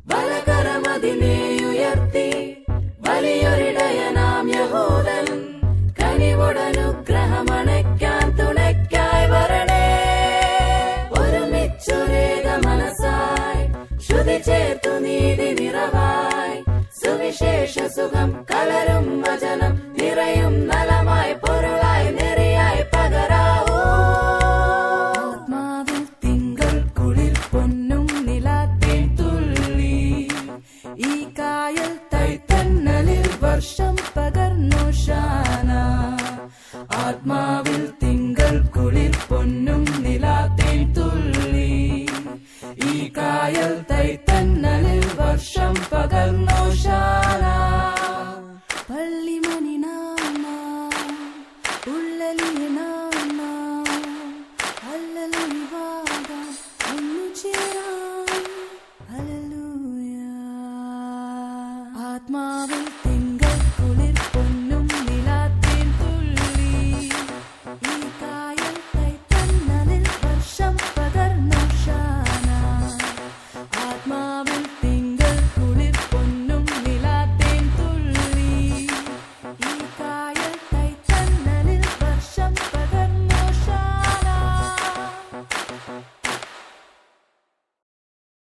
വലകരമതിനെ ഉയർത്തി വലിയൊരിടയനാം യഹൂദൻ കനിവോടനുഗ്രഹമണയ്ക്കാൻ തുണയ്ക്കായി വരണേ. ഒരുമിച്ചൊരേക മനസ്സായി ശ്രുതി ചേർത്തു നീതി നിറവായി സുവിശേഷ സുഖം കലരും വചനം നിറയും നലമായി പൊരുളായി നെറിയായി പകരാവൂ. ആത്മാവിൽ തിങ്കൾ കുളിർ പൊന്നും നിലാത്തേൻ തുള്ളി ഈ കായൽ തൈത്തന്നലിൽ വർഷം പകർന്നു ഷാന. ആത്മാവിൽ തിങ്കൾ കുളിർ പൊന്നും നിലാത്തേൻ തുള്ളി ഈ കായൽ തൈത്തന്നലിൽ വർഷം പകർന്നു ഷാന. പള്ളിമണി നാമ ഉള്ളലിയ നാമ ഹല്ലേലൂയ ഒന്നു ചേരാം ഹല്ലേലൂയ. ആത്മാവിൽ